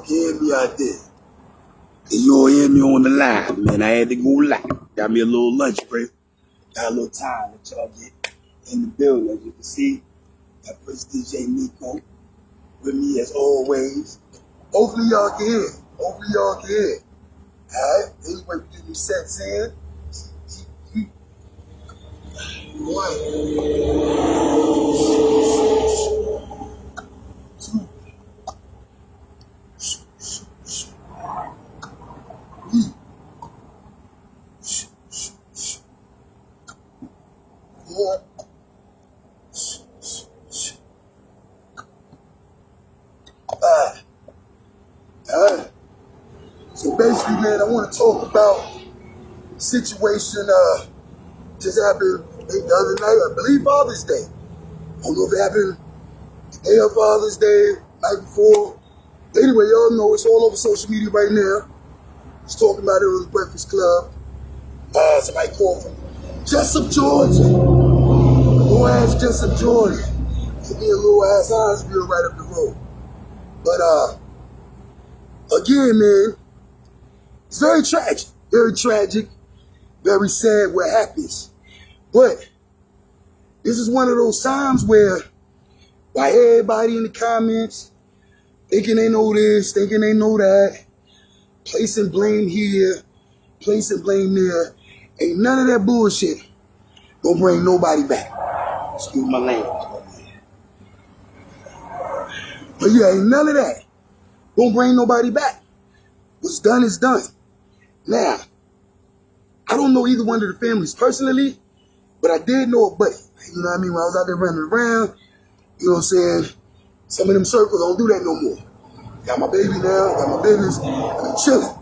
Hear me out there. And you'll hear me on the line, man. I had to go live. Got me a little lunch break. Got a little time that y'all get in the building. As you can see, got President DJ Nico with me as always. Hopefully y'all can hear. Hopefully y'all can hear. Alright? Anyway, we get these sets in. One. Two. Four. Five. Alright. So basically, man, I want to talk about the situation just happened the other night, I believe Father's Day. I don't know if it happened the day of Father's Day, night before. Anyway, y'all know it's all over social media right now. Just talking about it on the Breakfast Club. Somebody called from Jessup, Georgia. Little ass Jessup, Georgia. And me a little ass Hinesville right up the road. But again, man, it's very tragic. Very tragic. Very sad what happens. But this is one of those times where everybody in the comments thinking they know this, thinking they know that, placing blame here, placing blame there, ain't none of that bullshit gonna bring nobody back. Excuse my language. But yeah, ain't none of that gonna bring nobody back. What's done is done. Now, I don't know either one of the families personally, but I did know a buddy. You know what I mean? When I was out there running around, you know what I'm saying? Some of them circles don't do that no more. Got my baby now, got my business, I'm chilling.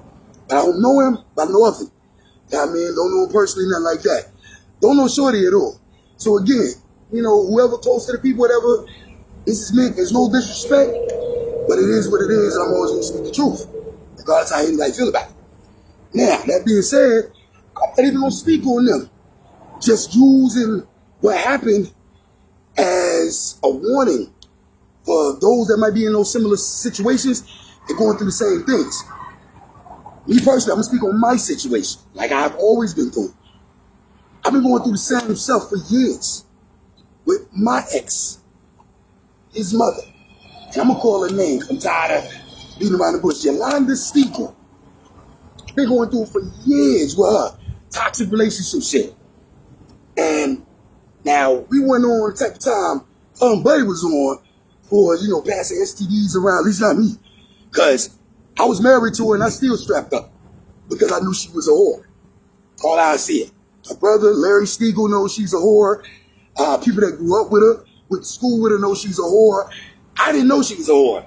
But I don't know him, but I know of him. You know what I mean? Don't know him personally, nothing like that. Don't know Shorty at all. So again, you know, whoever close to the people, whatever, this is meant, there's no disrespect, but it is what it is, and I'm always gonna speak the truth, regardless of how anybody feel about it. Now, that being said, I'm not even gonna speak on them. Just using what happened as a warning for those that might be in those similar situations and going through the same things. Me personally, I'm gonna speak on my situation, like I've always been doing. I've been going through the same stuff for years with my ex, his mother. And I'm gonna call her name. I'm tired of beating around the bush. Yolanda Stiegel. Been going through it for years with her. Toxic relationship shit. And now we went on the type of time Buddy was on for, you know, passing STDs around, at least not me. Because I was married to her and I still strapped up. Because I knew she was a whore. All I see. Her brother, Larry Stiegel, knows she's a whore. People that grew up with her, went to school with her, know she's a whore. I didn't know she was a whore.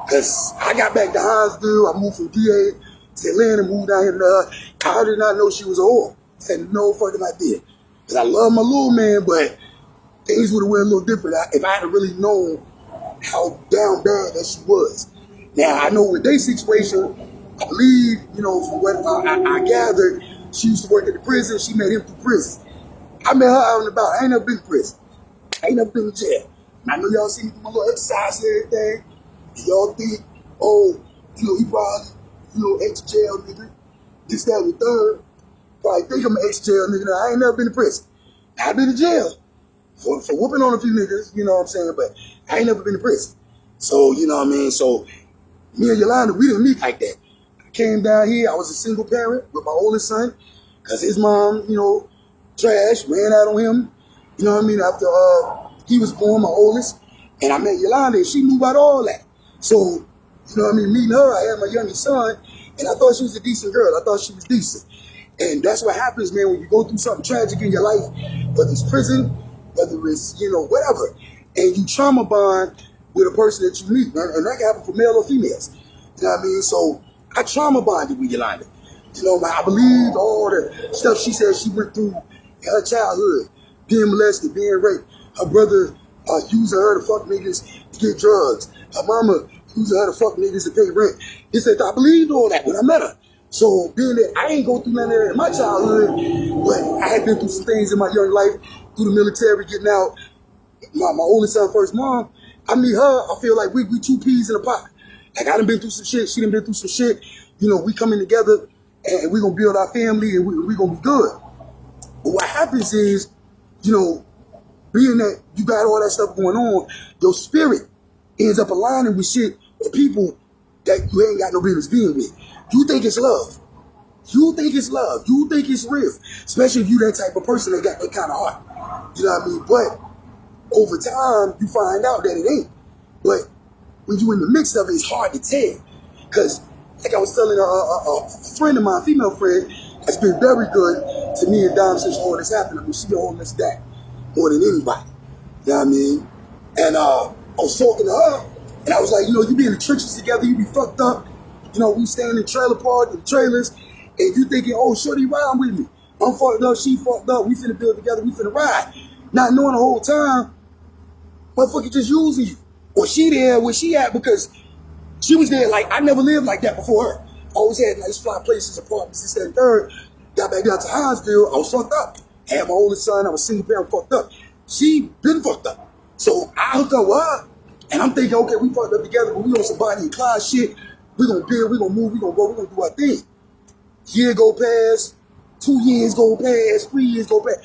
Because I got back to Hinesville, I moved from DA to Atlanta, moved down here to I did not know she was a whore. I had no fucking idea. Because I love my little man, but things would have went a little different if I had really known how down bad that she was. Now, I know with their situation, I believe, you know, from what I gathered, she used to work at the prison. She met him through prison. I met her out and about. I ain't never been to prison. I ain't never been to jail. And I know y'all see me do my little exercise and everything. And y'all think, oh, you know, he probably, you know, ex-jail nigga. This, that, and the third. Probably think I'm an ex-jail nigga. Now, I ain't never been to prison. I've been to jail for whooping on a few niggas, you know what I'm saying? But I ain't never been to prison. So, you know what I mean? So, me and Yolanda, we didn't meet like that. I came down here. I was a single parent with my oldest son because his mom, you know, trash, ran out on him. You know what I mean? After he was born, my oldest. And I met Yolanda and she knew about all that. So, you know what I mean? Meeting her, I had my youngest son and I thought she was a decent girl. I thought she was decent. And that's what happens, man, when you go through something tragic in your life, whether it's prison, whether it's, you know, whatever, and you trauma bond with a person that you meet, man, and that can happen for male or females. You know what I mean? So I trauma bonded with Yolanda. You know, I believe all the stuff she said she went through in her childhood, being molested, being raped, her brother using her to fuck niggas to get drugs, her mama using her to fuck niggas to pay rent. I believed all that when I met her. So being that I ain't go through none of that in my childhood, but I had been through some things in my young life, through the military, getting out. My oldest son, first mom, I meet her, I feel like we two peas in a pot. Like I done been through some shit, she done been through some shit. You know, we coming together and we gonna build our family and we gonna be good. But what happens is, you know, being that you got all that stuff going on, your spirit ends up aligning with shit or people that you ain't got no business being with. You think it's love. You think it's love. You think it's real. Especially if you that type of person that got that kind of heart. You know what I mean? But over time, you find out that it ain't. But when you in the midst of it, it's hard to tell. Because, like I was telling a friend of mine, a female friend, that's been very good to me and Dom since all this happened. I mean, she been holding us back more than anybody. You know what I mean? And I was talking to her, and I was like, you know, you be in the trenches together, you be fucked up. You know, we staying in the trailer park, in trailers, and you thinking, oh, shorty, ride with me. I'm fucked up, she fucked up, we finna build together, we finna ride. Not knowing the whole time, motherfucker just using you. Or she there where she at because she was there like, I never lived like that before her. Always had nice fly places, apartments, this, that, and third. Got back down to Hinesville, I was fucked up. Had my oldest son, I was single parent, fucked up. She been fucked up. So I hooked up with her, and I'm thinking, okay, we fucked up together, but we on some Bonnie and Clyde shit. We gonna build, we gonna move, we gonna go, we gonna do our thing. Year go past, 2 years go past, 3 years go past,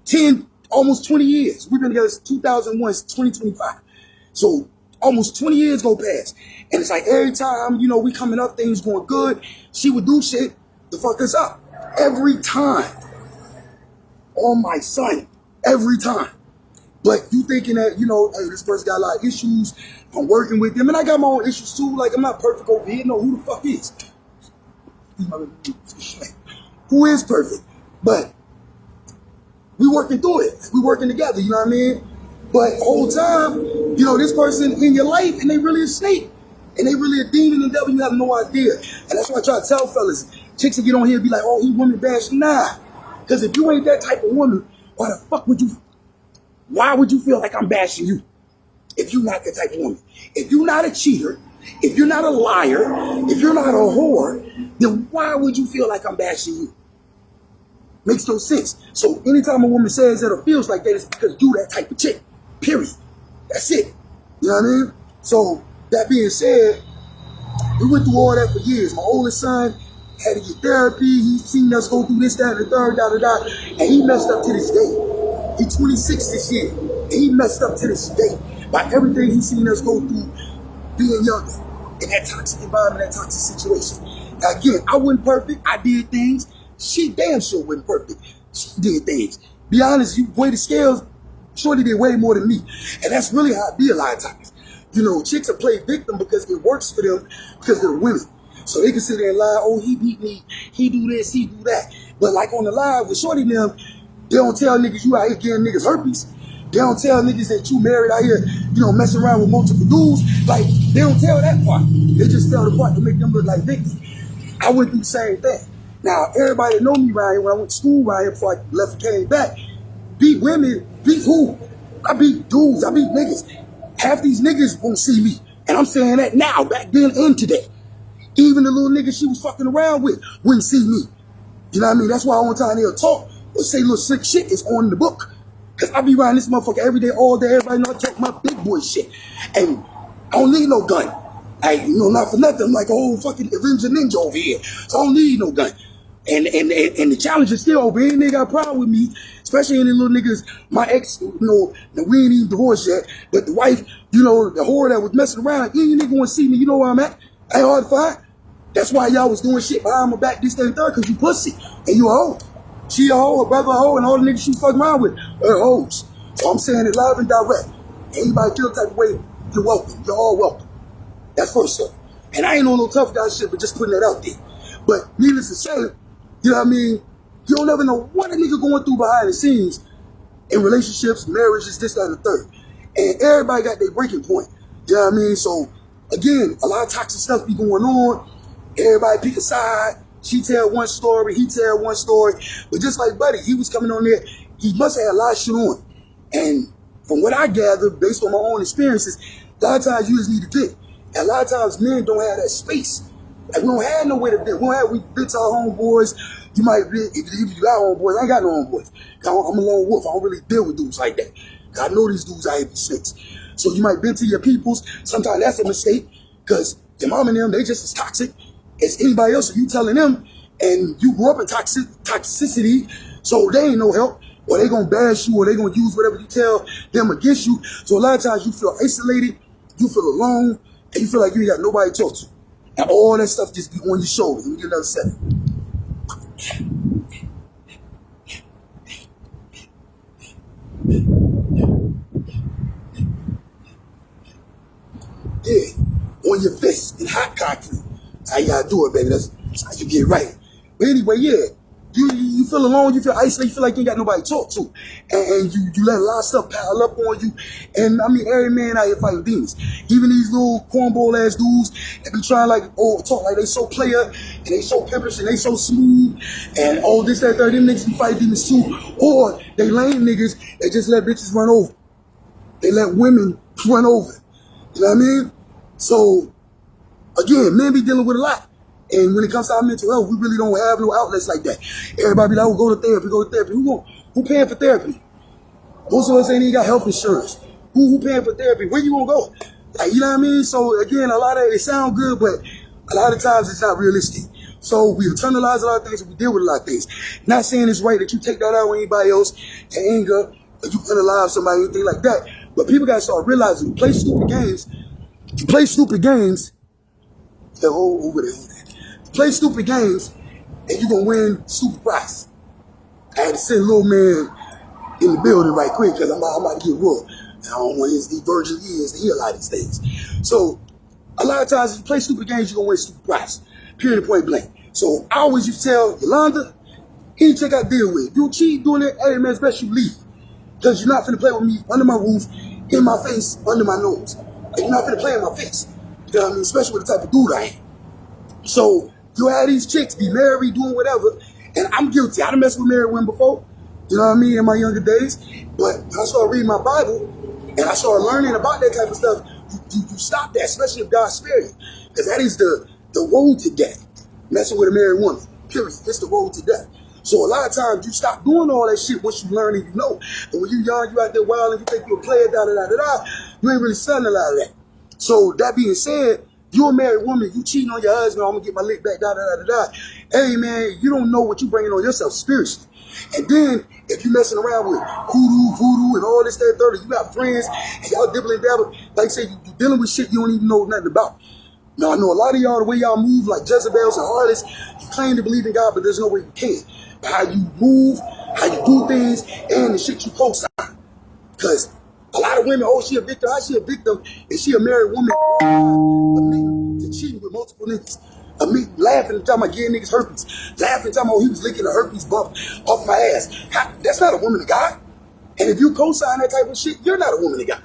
10, almost 20 years. We've been together since 2001, 2025. So almost 20 years go past. And it's like every time, you know, we coming up, things going good, she would do shit to fuck us up. Every time. On my son. Every time. But you thinking that, you know, hey, this person got a lot of issues. I'm working with them. And I got my own issues too. Like, I'm not perfect over here. No, who the fuck is? Who is perfect? But we working through it. We working together, you know what I mean? But the whole time, you know, this person in your life, and they really a snake. And they really a demon and devil, you have no idea. And that's why I try to tell fellas, chicks that get on here and be like, oh, he woman bash. Nah. Because if you ain't that type of woman, why would you feel like I'm bashing you? If you're not that type of woman. If you're not a cheater, if you're not a liar, if you're not a whore, then why would you feel like I'm bashing you? Makes no sense. So anytime a woman says that or feels like that, it's because you that type of chick. Period. That's it. You know what I mean? So that being said, we went through all that for years. My oldest son had to get therapy. He's seen us go through this, that, and the third, and he messed up to this day. He's 26 this year, and he messed up to this day by everything he's seen us go through being younger in that toxic environment, that toxic situation. Now again, I wasn't perfect. I did things. She damn sure wasn't perfect. She did things. Be honest, you weigh the scales, Shorty did way more than me. And that's really how it be a lot of times. You know, chicks are play victim because it works for them because they're women. So they can sit there and lie, oh, he beat me, he do this, he do that. But like on the live with Shorty them, they don't tell niggas you out here getting niggas herpes. They don't tell niggas that you married out here, you know, messing around with multiple dudes. Like, they don't tell that part. They just tell the part to make them look like victims. I went through the same thing. Now, everybody that know me around here, when I went to school around here before I left and came back, beat women, beat who? I beat dudes, I beat niggas. Half these niggas won't see me. And I'm saying that now, back then and today. Even the little niggas she was fucking around with wouldn't see me. You know what I mean? That's why all the time they'll talk or say little slick shit is on the book. Because I be around this motherfucker every day, all day. Everybody know I talk my big boy shit. And I don't need no gun. You know, not for nothing. I'm like a whole fucking Avenger Ninja over here. So I don't need no gun. And the challenge is still over. Any nigga got a problem with me, especially any little niggas, my ex, you know, we ain't even divorced yet, but the wife, you know, the whore that was messing around, any nigga want to see me, you know where I'm at? I ain't hard to find. That's why y'all was doing shit behind my back, this, that, and third, because you pussy. And you a hoe. She a hoe, her brother a hoe, and all the niggas she fucking around with are hoes. So I'm saying it loud and direct. Anybody feel the type of way, you're welcome. You're all welcome. That's first stuff. And I ain't on no tough guy shit, but just putting that out there. But needless to say, you know what I mean? You don't ever know what a nigga going through behind the scenes in relationships, marriages, this, that, and the third. And everybody got their breaking point. You know what I mean? So, again, a lot of toxic stuff be going on. Everybody pick a side. She tell one story, he tell one story. But just like Buddy, he was coming on there, he must have had a lot of shit on. And from what I gather, based on my own experiences, a lot of times you just need to dick. And a lot of times men don't have that space. Like, we don't have no way to dick. We bitch our homeboys. You might be, if you got homeboys, I ain't got no homeboys. I'm a lone wolf. I don't really deal with dudes like that. I know these dudes out here be snakes. So you might vent to your peoples. Sometimes that's a mistake because Your mom and them, they just as toxic as anybody else. If you telling them, and you grew up in toxicity, so they ain't no help, or they gonna bash you, or they gonna use whatever you tell them against you. So a lot of times you feel isolated, you feel alone, and you feel like you ain't got nobody to talk to. And all that stuff just be on your shoulder. Let me get another second. Yeah, on your fist in hot concrete. That's how you gotta do it, baby. That's how you get right. But anyway, yeah, you feel alone, you feel isolated, you feel like you ain't got nobody to talk to. And you let a lot of stuff pile up on you. And I mean, every man out here fighting demons. Even these little cornball ass dudes that be trying like, talk like they so player, and they so pimpish, and they so smooth, and all this, that, third, them niggas be fighting demons too. Or they lame niggas that just let bitches run over. They let women run over. You know what I mean? So, again, men be dealing with a lot. And when it comes to our mental health, we really don't have no outlets like that. Everybody be like, oh, go to therapy, go to therapy. Who paying for therapy? Most of us ain't even got health insurance. Who paying for therapy? Where you gonna go? Like, you know what I mean? So again, a lot of it sound good, but a lot of times it's not realistic. So we internalize a lot of things and we deal with a lot of things. Not saying it's right that you take that out on anybody else, and anger, or you unalive somebody, anything like that. But people gotta start realizing you play stupid games, yeah, over there. Play stupid games, and you're gonna win stupid prize. I had to send little man in the building right quick because I'm about to get raw. I don't want his virgin ears to hear a lot of these things. So a lot of times if you play stupid games, you're gonna win stupid prize. Period and point blank. So I always used to tell Yolanda, any chick I deal with, if you cheat doing it, hey man, it's best you leave. Because you're not finna play with me under my roof, in my face, under my nose. Like, you're not finna play in my face. You know what I mean? Especially with the type of dude I am. So you had these chicks be married, doing whatever, and I'm guilty. I done messed with married women before, you know what I mean, in my younger days. But when I started reading my Bible, and I started learning about that type of stuff, you stop that, especially if God spared you. Because that is the road to death, messing with a married woman, period. It's the road to death. So a lot of times you stop doing all that shit once you learn and you know. And when you young, you out there wild and you think you're a player, you ain't really selling a lot of that. So that being said, you a married woman, you cheating on your husband, I'm gonna get my lick back, Hey man, you don't know what you bringing on yourself spiritually. And then if you messing around with voodoo, and all this, that, third, you got friends, and y'all dibbling dabble, like say you dealing with shit you don't even know nothing about. Now I know a lot of y'all, the way y'all move like Jezebels and harlots, you claim to believe in God, but there's no way you can. But how you move, how you do things, and the shit you post on. Because a lot of women, oh, she a victim, how she a victim, and she a married woman, admitting to cheating with multiple niggas. Me laughing and talking about getting niggas herpes. Laughing and talking about he was licking a herpes bump off my ass. That's not a woman of God. And if you co-sign that type of shit, you're not a woman of God.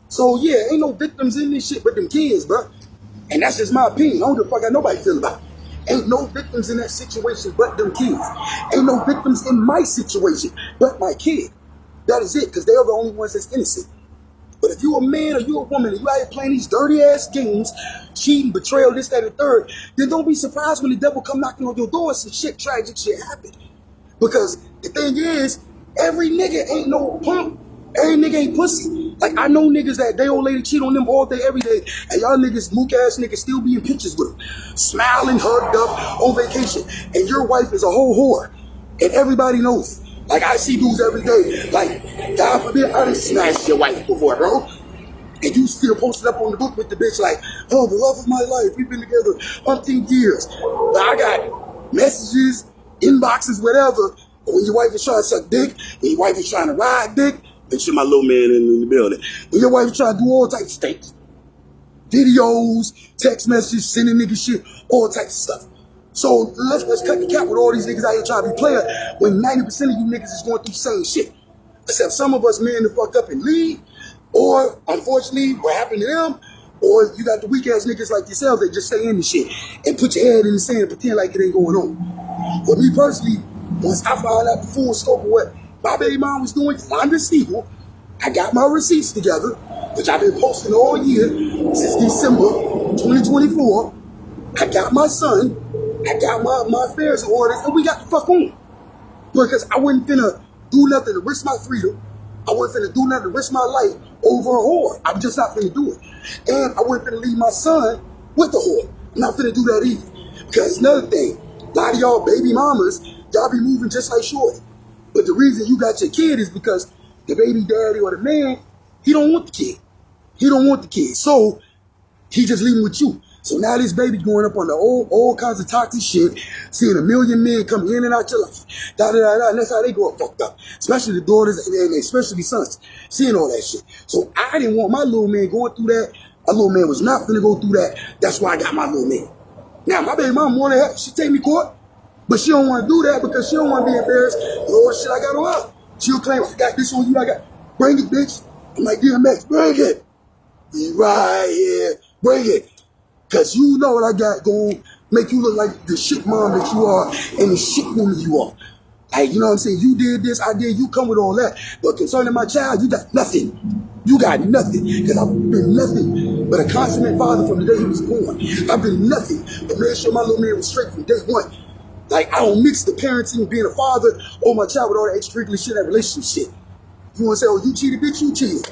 So yeah, ain't no victims in this shit but them kids, bro. And that's just my opinion. I don't give a fuck how nobody feel about it. Ain't no victims in that situation but them kids. Ain't no victims in my situation but my kid. That is it, because they are the only ones that's innocent. But if you a man or you a woman and you out here playing these dirty ass games, cheating, betrayal, this, that, and the third, then don't be surprised when the devil come knocking on your door and some shit, tragic shit happen. Because the thing is, every nigga ain't no punk. Every nigga ain't pussy. Like, I know niggas that they old lady cheat on them all day, every day, and y'all niggas, mook ass niggas, still be in pictures with them, smiling, hugged up, on vacation, and your wife is a whole whore, and everybody knows it. Like, I see dudes every day, like, God forbid, I done smashed your wife before, bro. And you still posted up on the book with the bitch like, oh, the love of my life, we've been together umpteen years. But I got messages, inboxes, whatever, but when your wife is trying to suck dick, when your wife is trying to ride dick, make sure my little man in the building. When your wife is trying to do all types of things, videos, text messages, sending niggas shit, all types of stuff. So let's cut the cap with all these niggas out here trying to be player when 90% of you niggas is going through the same shit. Except some of us men to fuck up and leave, or unfortunately what happened to them, or you got the weak ass niggas like yourself that just stay in the shit and put your head in the sand and pretend like it ain't going on. But me personally, once I found out the full scope of what my baby mom was doing, Yolanda Siegel, I got my receipts together, which I've been posting all year since December 2024. I got my son, I got my affairs in order, and we got the fuck on. Because I wasn't finna do nothing to risk my freedom. I wasn't finna do nothing to risk my life over a whore. I'm just not finna do it. And I wasn't finna leave my son with the whore. I'm not finna do that either. Because another thing, a lot of y'all baby mamas, y'all be moving just like Shorty. But the reason you got your kid is because the baby daddy or the man, he don't want the kid. He don't want the kid. So he just leaving with you. So now this baby going up on the all kinds of toxic shit, seeing a million men come in and out your life. And that's how they grow up fucked up. Especially the daughters and especially the sons, seeing all that shit. So I didn't want my little man going through that. My little man was not finna go through that. That's why I got my little man. Now my baby mom wanna help, she take me to court, but she don't wanna do that because she don't wanna be embarrassed. Oh shit, I got her up. She'll claim I got this on you, bring it, bitch. I'm like, DMX, bring it. Be right here, bring it. Cause you know what I got going, make you look like the shit mom that you are and the shit woman you are. Like, you know what I'm saying? You did this, I did, you come with all that. But concerning my child, you got nothing. You got nothing. Because I've been nothing but a consummate father from the day he was born. I've been nothing but made sure my little man was straight from day one. Like, I don't mix the parenting, being a father, or my child with all that extracurricular shit, that relationship shit. You want to say, oh, you cheated, bitch, you cheated.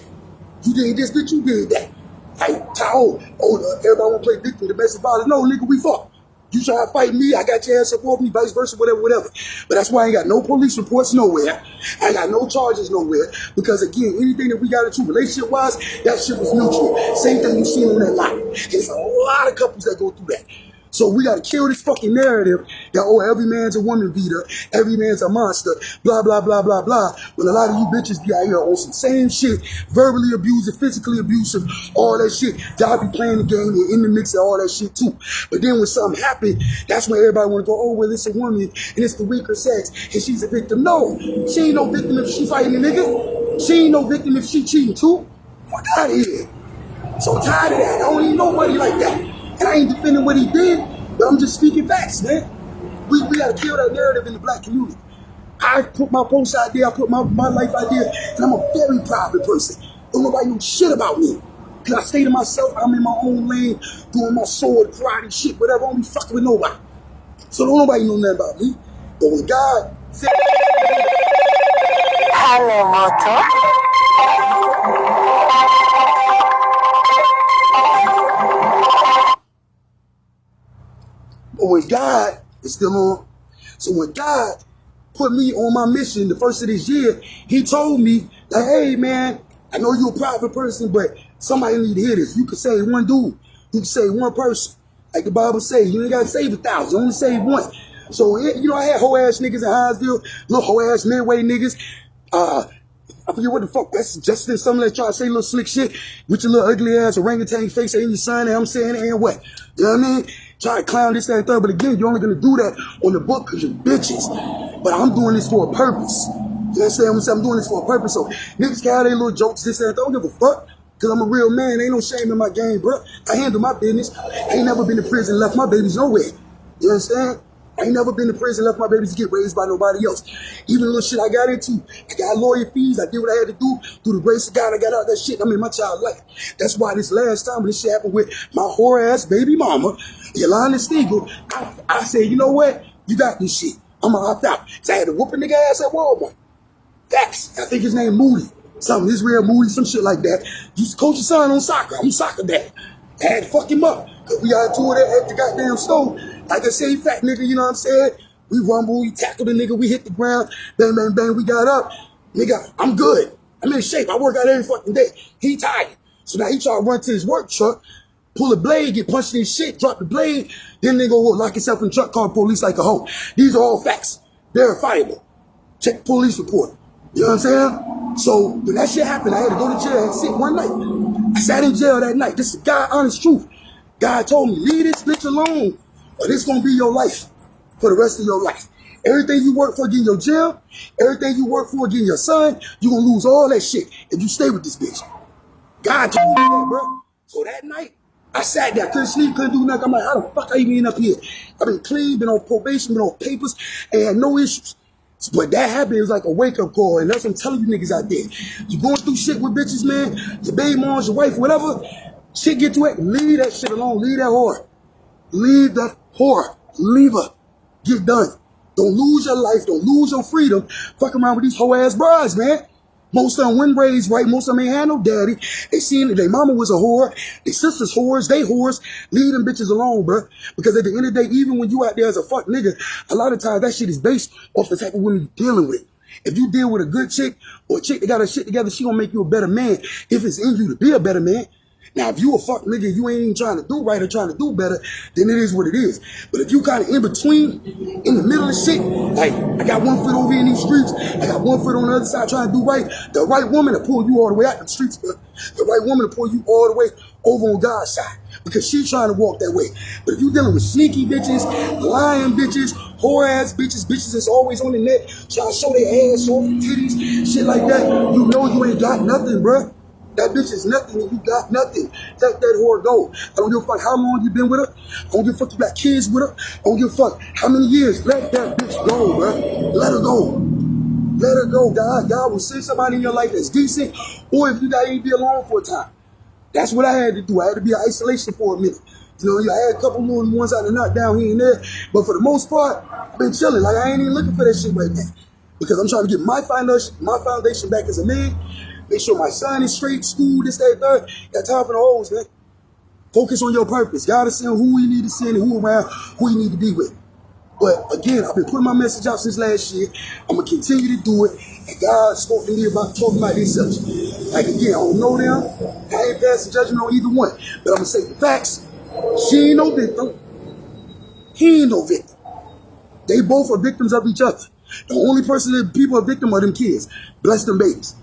You did this, bitch, you did that. Like, everybody want to play victim, domestic violence. No, nigga, we fought. You try to fight me, I got your ass up off me, vice versa, whatever. But that's why I ain't got no police reports nowhere. I ain't got no charges nowhere. Because again, anything that we got into relationship-wise, that shit was mutual. Same thing you seen on that line. There's a lot of couples that go through that. So we gotta kill this fucking narrative that, oh, every man's a woman beater, every man's a monster, blah, blah, blah, blah, blah. When a lot of you bitches be out here on some same shit, verbally abusive, physically abusive, all that shit. Y'all be playing the game and in the mix of all that shit too. But then when something happen, that's when everybody wanna go, oh, well, it's a woman and it's the weaker sex and she's a victim. No, she ain't no victim if she fighting a nigga. She ain't no victim if she cheating too. Fuck out of here. So tired of that. I don't need nobody like that. And I ain't defending what he did, but I'm just speaking facts, man. We gotta kill that narrative in the black community. I put my post out there, I put my life out there, and I'm a very private person. Don't nobody know shit about me. Cause I stay to myself, I'm in my own lane, doing my sword, karate shit, whatever. I don't be fucking with nobody. So don't nobody know nothing about me. But when God said, Hello, Moto. but when God is still on, so when God put me on my mission the first of this year, he told me, like, hey man, I know you're a private person, but somebody need to hear this. You could save one dude. You could save one person. Like the Bible says, you ain't got to save 1,000. You only save one. So, you know, I had hoe-ass niggas in Hinesville, little hoe-ass midway niggas. I forget what the fuck, that's Justin, some that try to say little slick shit with your little ugly ass orangutan face and your son, and I'm saying, and what? You know what I mean? Try to clown this, that, and third, but again, you're only gonna do that on the book because you're bitches. But I'm doing this for a purpose. You know what I'm saying? I'm doing this for a purpose. So niggas can have their little jokes, this, that, and third. I don't give a fuck. Cause I'm a real man. Ain't no shame in my game, bro. I handle my business. I ain't never been to prison, left my babies nowhere. You understand? I ain't never been to prison, left my babies to get raised by nobody else. Even the little shit I got into, I got lawyer fees, I did what I had to do. Through the grace of God, I got out that shit. I'm in my child's life. That's why this last time when this shit happened with my whore-ass baby mama, Yolanda Stiegel, I said, you know what? You got this shit. I'm gonna opt out. Cause I had to whoop a nigga ass at Walmart. Facts. I think his name Moody. Something Israel Moody, some shit like that. Used to coach his son on soccer. I'm a soccer dad. I had to fuck him up. Cause we got into it at the goddamn store. Like I say, fat nigga, you know what I'm saying? We rumble, we tackle the nigga, we hit the ground, bang, bang, bang, we got up. Nigga, I'm good. I'm in shape. I work out every fucking day. He tired. So now he try to run to his work truck, pull a blade, get punched in his shit, drop the blade, then they go lock himself in the truck, call police like a hoe. These are all facts. Verifiable. Check police report. You know what I'm saying? So when that shit happened, I had to go to jail and sit one night. I sat in jail that night. This is God, honest truth. God told me, leave this bitch alone, or this gonna be your life for the rest of your life. Everything you work for getting your jail, everything you work for getting your son, you gonna lose all that shit if you stay with this bitch. God told me that, bro. So that night, I sat there, couldn't sleep, couldn't do nothing. I'm like, how the fuck I even end up here? I've been clean, been on probation, been on papers, and had no issues. But that happened, it was like a wake-up call, and that's what I'm telling you niggas out there. You going through shit with bitches, man, your baby moms, your wife, whatever, shit get to it, leave that shit alone, leave that whore. Leave that whore, leave her, get done. Don't lose your life, don't lose your freedom, fuck around with these hoe-ass brides, man. Most of them weren't raised right. Most of them ain't had no daddy. They seen that their mama was a whore. Their sisters whores. They whores. Leave them bitches alone, bro. Because at the end of the day, even when you out there as a fuck nigga, a lot of times that shit is based off the type of women you're dealing with. If you deal with a good chick or a chick that got her shit together, she gonna make you a better man if it's in you to be a better man. Now, if you a fuck nigga, you ain't even trying to do right or trying to do better, then it is what it is. But if you kind of in between, in the middle of shit, like, I got one foot over here in these streets, I got one foot on the other side trying to do right, the right woman to pull you all the way out the streets, bro. The right woman to pull you all the way over on God's side, because she's trying to walk that way. But if you dealing with sneaky bitches, lying bitches, whore-ass bitches, bitches that's always on the net, trying to show their ass off, titties, shit like that, you know you ain't got nothing, bro. That bitch is nothing and you got nothing. Let that whore go. I don't give a fuck how long you been with her. I don't give a fuck you got kids with her. I don't give a fuck how many years. Let that bitch go, bro. Let her go. Let her go. God will send somebody in your life that's decent, or if you got to be alone for a time. That's what I had to do. I had to be in isolation for a minute. You know, I had a couple little ones I had to knock down here and there, but for the most part, I've been chilling. Like, I ain't even looking for that shit right now, because I'm trying to get my foundation back as a man. Make sure my son is straight, school, this, that, third. Got time for the hoes, man. Focus on your purpose. God is saying who you need to send and who around, who you need to be with. But again, I've been putting my message out since last year. I'm going to continue to do it. And God spoke to me about talking about this subject. Like, again, I don't know them. I ain't passing judgment on either one. But I'm going to say the facts. She ain't no victim. He ain't no victim. They both are victims of each other. The only person that people are victim of them kids. Bless them babies.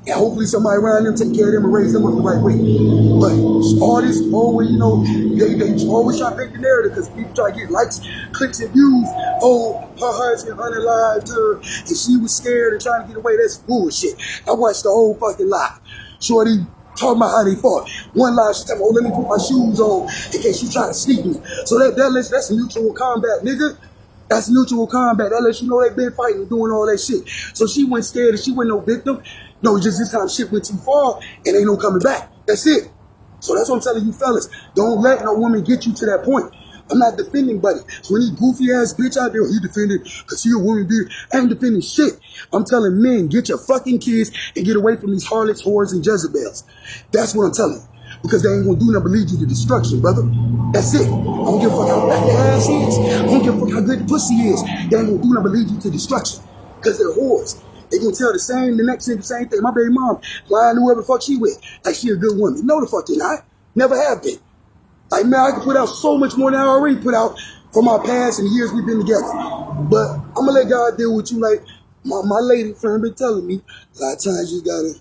And hopefully somebody around them take care of them and raise them up the right way. But all this, always, you know, they always try to make the narrative because people try to get likes, clicks, and views. Oh, her husband unalived her and she was scared and trying to get away. That's bullshit. I watched the whole fucking live. Shorty talking about how they fought. One live, she told me, oh, let me put my shoes on in case you try to sneak me. So that's mutual combat, nigga. That's mutual combat. That lets you know they been fighting, doing all that shit. So she wasn't scared and she wasn't no victim. No, just this time shit went too far and ain't no coming back. That's it. So that's what I'm telling you fellas. Don't let no woman get you to that point. I'm not defending Buddy. So any goofy ass bitch out there, he defended because he a woman beater. I ain't defending shit. I'm telling men, get your fucking kids and get away from these harlots, whores, and Jezebels. That's what I'm telling you. Because they ain't gonna do nothing but lead you to destruction, brother. That's it. I don't give a fuck how bad the ass is. I don't give a fuck how good the pussy is. They ain't gonna do nothing but lead you to destruction. Because they're whores. They gonna tell the next thing, the same thing. My baby mom lying to whoever the fuck she with. Like she a good woman. No, the fuck they not. Never have been. Like, man, I can put out so much more than I already put out from our past and the years we've been together. But I'm gonna let God deal with you. Like my lady friend been telling me, a lot of times you gotta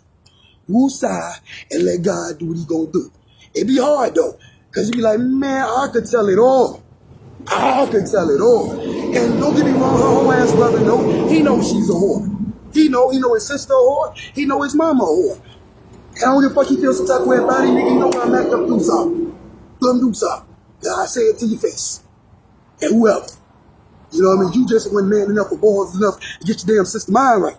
woosah and let God do what he gonna do. It be hard though, cause you be like, man, I could tell it all. I could tell it all. And don't get me wrong, her whole ass brother know, he knows she's a whore. He know his sister a whore. He know his mama a whore. And I don't give a fuck he feels some type of way about it, nigga. You know when I'm at, come do something. Come do something. God say it to your face. And whoever. You know what I mean? You just wasn't man enough or balls enough to get your damn sister mind right.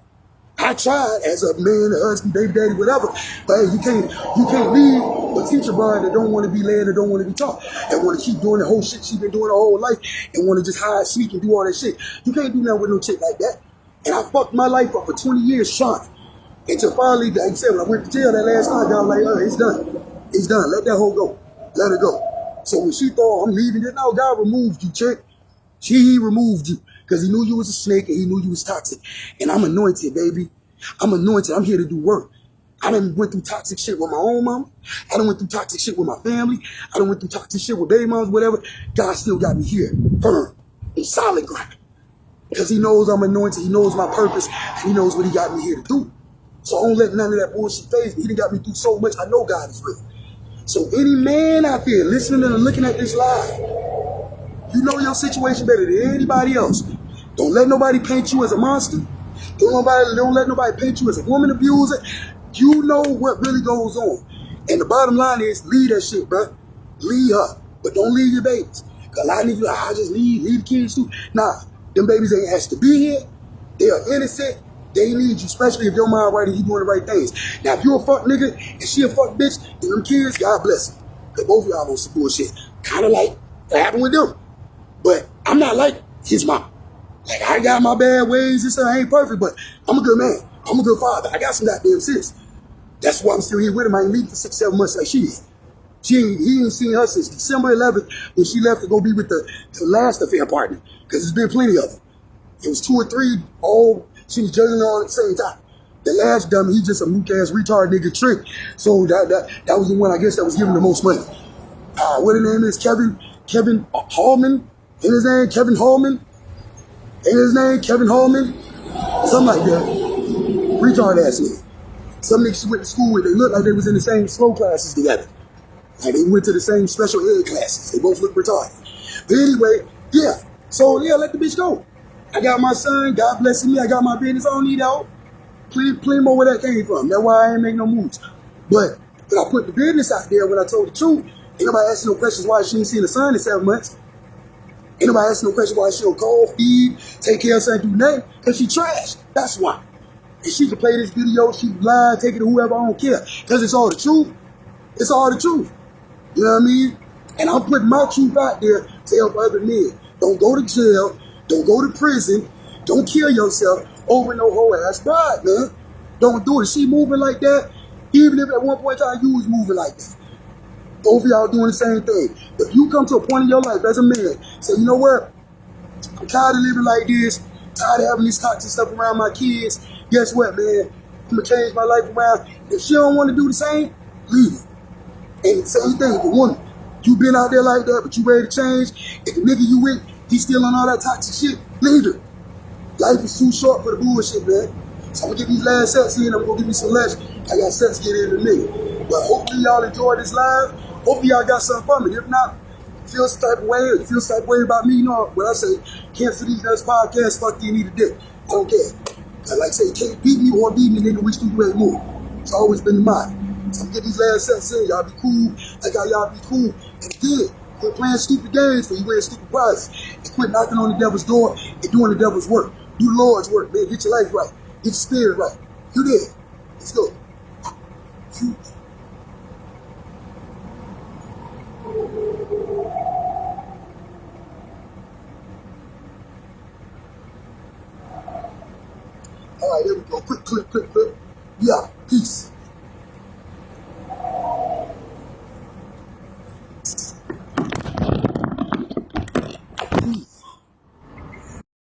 I tried as a man, a husband, baby daddy, whatever. But hey, you can't leave a teacher bride that don't want to be led or don't want to be taught and want to keep doing the whole shit she been doing her whole life and want to just hide, sneak, and do all that shit. You can't do nothing with no chick like that. And I fucked my life up for 20 years trying. Until finally, like I said, when I went to jail that last time, God was like, it's done. It's done. Let that hoe go. Let her go. So when she thought, I'm leaving it, no, God removed you, chick. He removed you. Because he knew you was a snake and he knew you was toxic. And I'm anointed, baby. I'm anointed. I'm here to do work. I done went through toxic shit with my own mama. I done went through toxic shit with my family. I done went through toxic shit with baby moms, whatever. God still got me here, firm, in solid ground. Because he knows I'm anointed. He knows my purpose. And he knows what he got me here to do. So I don't let none of that bullshit faze me. He done got me through so much. I know God is real. So any man out there listening and looking at this live, you know your situation better than anybody else. Don't let nobody paint you as a monster. Don't let nobody paint you as a woman abuser. You know what really goes on. And the bottom line is, leave that shit, bro. Leave her. But don't leave your babies. Because a lot of niggas like, I just leave the kids too. Nah, them babies ain't asked to be here. They are innocent. They need you, especially if your mind right and you doing the right things. Now, if you a fuck nigga and she a fuck bitch, then them kids, God bless them. Because both of y'all on some bullshit. Kind of like what happened with them. But I'm not like his mom. Like, I got my bad ways and stuff. I ain't perfect, but I'm a good man. I'm a good father. I got some goddamn sense. That's why I'm still here with him. I ain't leaving for 6, 7 months like she did. He ain't seen her since December 11th when she left to go be with the last affair partner. Because there's been plenty of them. It was 2 or 3, all she was juggling on at the same time. The last dummy, he just a mook ass retard nigga trick. So that was the one I guess that was giving the most money. What his name is? Kevin Hallman. In his name, Kevin Hallman. In his name, Kevin Hallman. Something like that. Retard ass nigga. Some niggas she went to school with, they looked like they was in the same slow classes together. Like they went to the same special ed classes. They both look retarded. But anyway, yeah. So yeah, let the bitch go. I got my son, God blessing me, I got my business, I don't need help. Plenty more where that came from. That's why I ain't make no moves. But when I put the business out there, when I told the truth, ain't nobody asking no questions why she ain't seen the son in 7 months. Ain't nobody asking no questions why she don't call, feed, take care of something, do nothing. Because she trashed. That's why. And she can play this video, she lie, take it to whoever, I don't care. Because it's all the truth. It's all the truth. You know what I mean? And I'm putting my truth out there to help other men. Don't go to jail. Don't go to prison. Don't kill yourself over no whole ass bride, man. Don't do it. She moving like that, even if at one point in time you was moving like that. Both of y'all doing the same thing. If you come to a point in your life as a man, say, you know what? I'm tired of living like this. Tired of having this toxic stuff around my kids. Guess what, man? I'm going to change my life around. If she don't want to do the same, leave her. And the same thing with the woman. You been out there like that, but you ready to change. If the nigga you with, he still on all that toxic shit, leave her. Life is too short for the bullshit, man. So I'm going to get these last sets in. I'm going to give me some lunch. I got sets to get in a minute. But hopefully y'all enjoyed this live. Hopefully y'all got something from it. If not, feel some type of way, or feel some type of way about me, you know what I say, cancel these next podcasts, fuck you, need a dick. I don't care. Like I say, you can't beat me or beat me, nigga, which do you ain't more. It's always been the mind. So I'm getting these last sets in. Y'all be cool. Like how y'all be cool. And again, quit playing stupid games for you wearing stupid prizes. And quit knocking on the devil's door and doing the devil's work. Do the Lord's work, man. Get your life right. Get your spirit right. You there. Let's go. All right, there we go. Quick clip. Yeah, peace.